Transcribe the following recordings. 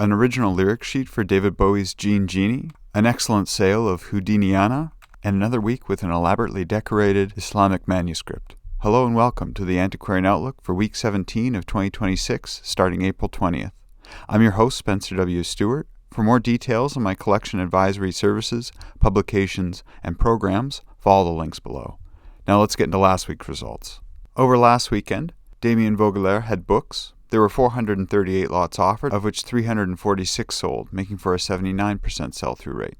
an original lyric sheet for David Bowie's Jean Genie, an excellent sale of Houdiniana, and another week with an elaborately decorated Islamic manuscript. Hello and welcome to the Antiquarian Outlook for week 17 of 2026, starting April 20th. I'm your host, Spencer W. Stuart. For more details on my collection advisory services, publications, and programs, follow the links below. Now let's get into last week's results. Over last weekend, Damien and Voglaire had books. There were 438 lots offered, of which 346 sold, making for a 79% sell-through rate.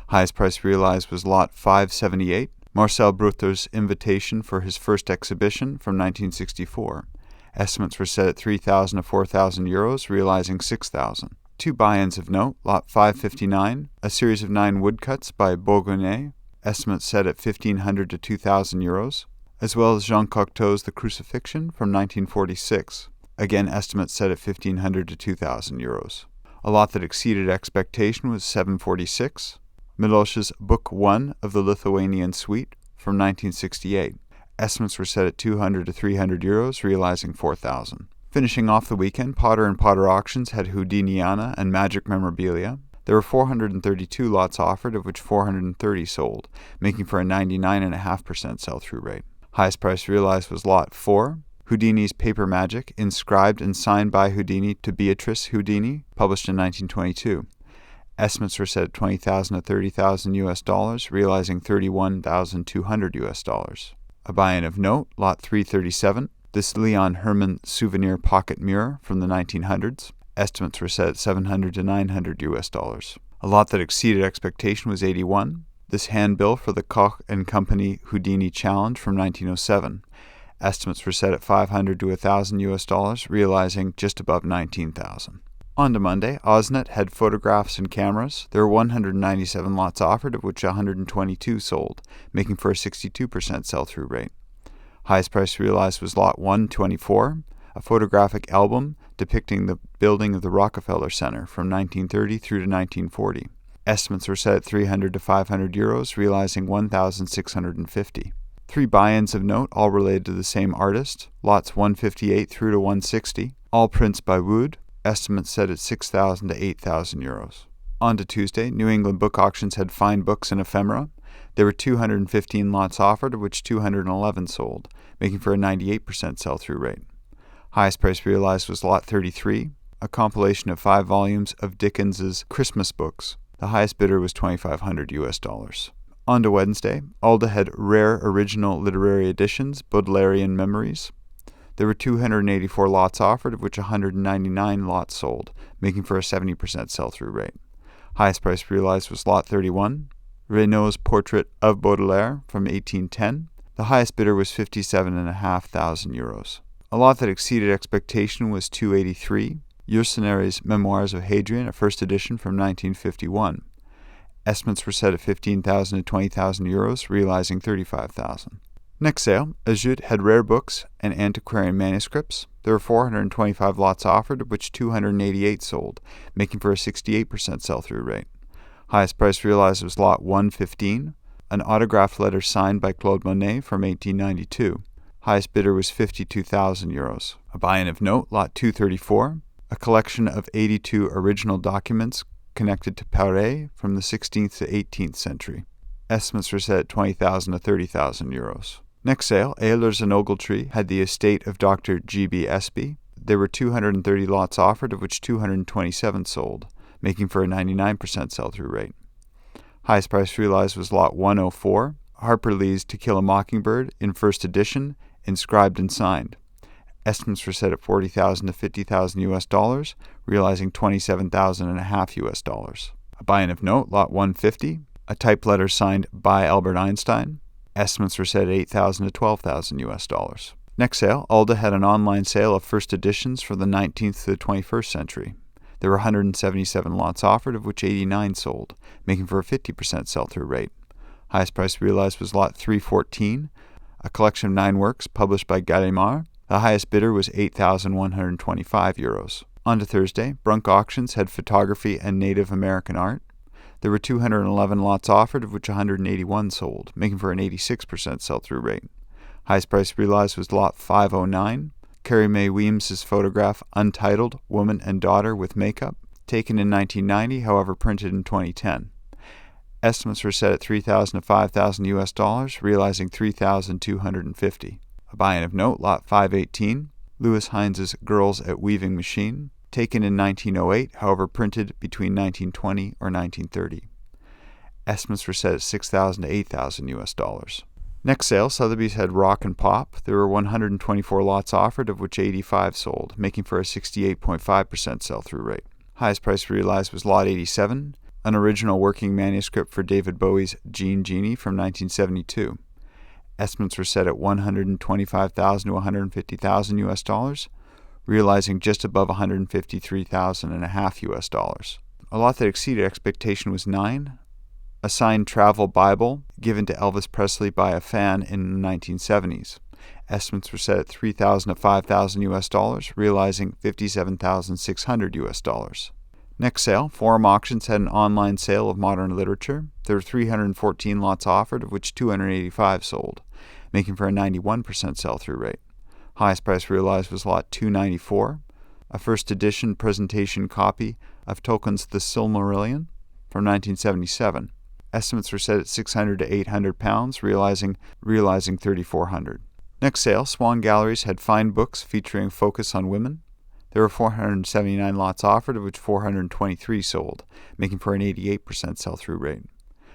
Highest price realized was lot 578, Marcel Brutter's invitation for his first exhibition from 1964. Estimates were set at 3,000 to 4,000 euros, realizing 6,000. Two buy-ins of note, lot 559, a series of 9 woodcuts by Voglaire, estimates set at 1,500 to 2,000 euros, as well as Jean Cocteau's The Crucifixion from 1946. Again, estimates set at 1,500 to 2,000 euros. A lot that exceeded expectation was 746, Miloš's Book 1 of the Lithuanian Suite from 1968. Estimates were set at 200 to 300 euros, realizing 4,000. Finishing off the weekend, Potter & Potter Auctions had Houdiniana and Magic Memorabilia. There were 432 lots offered, of which 430 sold, making for a 99.5% sell-through rate. Highest price realized was lot 4, Houdini's Paper Magic, inscribed and signed by Houdini to Beatrice Houdini, published in 1922. Estimates were set at 20,000 to 30,000 US dollars, realizing 31,200 US dollars. A buy-in of note, lot 337, this Leon Herman souvenir pocket mirror from the 1900s. Estimates were set at 700 to 900 US dollars. A lot that exceeded expectation was 81, this handbill for the Koch & Company Houdini Challenge from 1907. Estimates were set at 500 to 1,000 US dollars, realizing just above 19,000. On to Monday, OSENAT had photographs and cameras. There were 197 lots offered, of which 122 sold, making for a 62% sell-through rate. Highest price realized was lot 124, a photographic album depicting the building of the Rockefeller Center from 1930 through to 1940. Estimates were set at 300 to 500 euros, realizing 1,650. Three buy-ins of note, all related to the same artist, lots 158 through to 160, all prints by Wood, estimates set at 6,000 to 8,000 euros. On to Tuesday, New England Book Auctions had fine books and ephemera. There were 215 lots offered, of which 211 sold, making for a 98% sell-through rate. Highest price realized was lot 33, a compilation of 5 volumes of Dickens's Christmas books. The highest bidder was 2,500 US dollars. On to Wednesday, Alda had rare original literary editions, Baudelairean Memories. There were 284 lots offered, of which 199 lots sold, making for a 70% sell-through rate. Highest price realized was lot 31, Reynaud's Portrait of Baudelaire from 1810. The highest bidder was 57,500 euros. A lot that exceeded expectation was 283, Yersineri's Memoirs of Hadrian, a first edition from 1951. Estimates were set at 15,000 to 20,000 euros, realizing 35,000. Next sale, Ajut had rare books and antiquarian manuscripts. There were 425 lots offered, of which 288 sold, making for a 68% sell-through rate. Highest price realized was lot 115, an autographed letter signed by Claude Monet from 1892. Highest bidder was 52,000 euros. A buy-in of note, lot 234, a collection of 82 original documents connected to Paris from the 16th to 18th century. Estimates were set at 20,000 to 30,000 euros. Next sale, Ehlers and Ogletree had the estate of Dr. G.B. Espy. There were 230 lots offered, of which 227 sold, making for a 99% sell-through rate. Highest price realized was lot 104, Harper Lee's To Kill a Mockingbird in first edition, inscribed and signed. Estimates were set at 40,000 to 50,000 US dollars, realizing 27,500 US dollars. A buy-in of note, lot 150, a typed letter signed by Albert Einstein. Estimates were set at 8,000 to 12,000 US dollars. Next sale, Alda had an online sale of first editions for the 19th to the 21st century. There were 177 lots offered, of which 89 sold, making for a 50% sell-through rate. Highest price realized was lot 314, a collection of 9 works published by Gallimard. The highest bidder was 8,125 euros. On to Thursday, Brunk Auctions had photography and Native American art. There were 211 lots offered, of which 181 sold, making for an 86% sell-through rate. Highest price realized was lot 509, Carrie Mae Weems's photograph Untitled, Woman and Daughter with Makeup. taken in 1990, however printed in 2010. Estimates were set at $3,000 to $5,000 US, realizing $3,250. A buy-in of note, lot 518, Lewis Hines' Girls at Weaving Machine, taken in 1908, however printed between 1920 or 1930. Estimates were set at $6,000 to $8,000 US. Next sale, Sotheby's had Rock and Pop. There were 124 lots offered, of which 85 sold, making for a 68.5% sell-through rate. Highest price realized was lot 87, an original working manuscript for David Bowie's Jean Genie from 1972. Estimates were set at $125,000 to $150,000 US, realizing just above $153,500 US. A lot that exceeded expectation was 9. A signed travel Bible given to Elvis Presley by a fan in the 1970s. Estimates were set at $3,000 to $5,000 US, realizing $57,600 US. Next sale, Forum Auctions had an online sale of modern literature. There were 314 lots offered, of which 285 sold, making for a 91% sell-through rate. Highest price realized was lot 294, a first edition presentation copy of Tolkien's The Silmarillion from 1977. Estimates were set at £600 to £800, realizing $3,400. Next sale, Swan Galleries had fine books featuring focus on women. There were 479 lots offered, of which 423 sold, making for an 88% sell-through rate.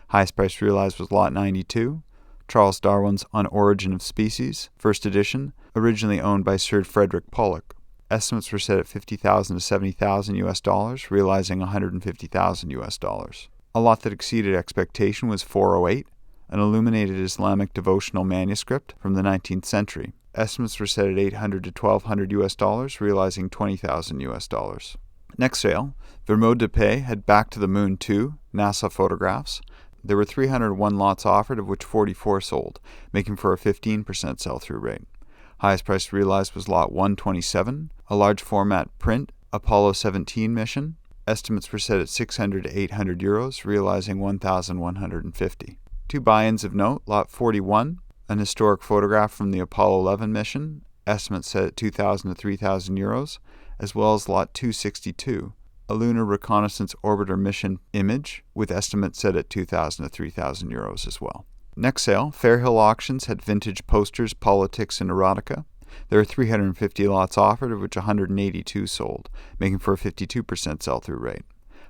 Highest price realized was lot 92, Charles Darwin's On Origin of Species, first edition, originally owned by Sir Frederick Pollock. Estimates were set at $50,000 to $70,000 US, realizing $150,000 US. A lot that exceeded expectation was 408, an illuminated Islamic devotional manuscript from the 19th century. Estimates were set at $800 to $1,200 US, realizing $20,000 US. Next sale, Vermeaux de Paix had Back to the Moon 2 NASA photographs. There were 301 lots offered, of which 44 sold, making for a 15% sell-through rate. Highest price realized was lot 127, a large format print Apollo 17 mission. Estimates were set at 600 to 800 euros, realizing 1,150. Two buy-ins of note, lot 41, an historic photograph from the Apollo 11 mission, estimates set at 2,000 to 3,000 euros, as well as lot 262, a lunar reconnaissance orbiter mission image, with estimates set at 2,000 to 3,000 euros as well. Next sale, Fairhill Auctions had vintage posters, politics, and erotica. There are 350 lots offered, of which 182 sold, making for a 52% sell-through rate.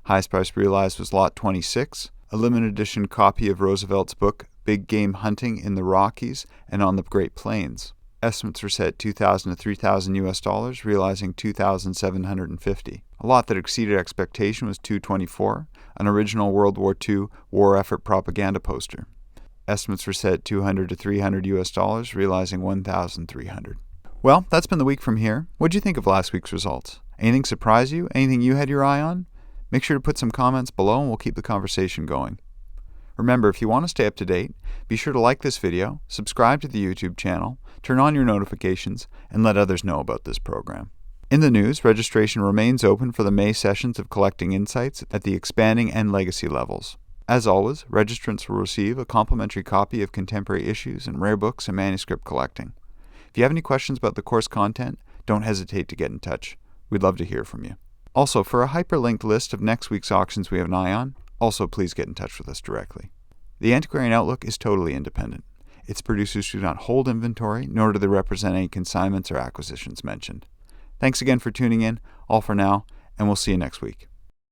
Highest price realized was lot 26, a limited edition copy of Roosevelt's book Big Game Hunting in the Rockies and on the Great Plains. Estimates were set at $2,000 to $3,000 US, realizing $2,750. A lot that exceeded expectation was 224, an original World War II war effort propaganda poster. Estimates were set at $200 to $300 US, realizing $1,300. Well, that's been the week from here. What'd you think of last week's results? Anything surprise you? Anything you had your eye on? Make sure to put some comments below and we'll keep the conversation going. Remember, if you want to stay up to date, be sure to like this video, subscribe to the YouTube channel, turn on your notifications, and let others know about this program. In the news, registration remains open for the May sessions of Collecting Insights at the Expanding and Legacy levels. As always, registrants will receive a complimentary copy of Contemporary Issues and Rare Books and Manuscript Collecting. If you have any questions about the course content, don't hesitate to get in touch. We'd love to hear from you. Also, for a hyperlinked list of next week's auctions we have an eye on, also please get in touch with us directly. The Antiquarian Outlook is totally independent. Its producers do not hold inventory, nor do they represent any consignments or acquisitions mentioned. Thanks again for tuning in, all for now, and we'll see you next week.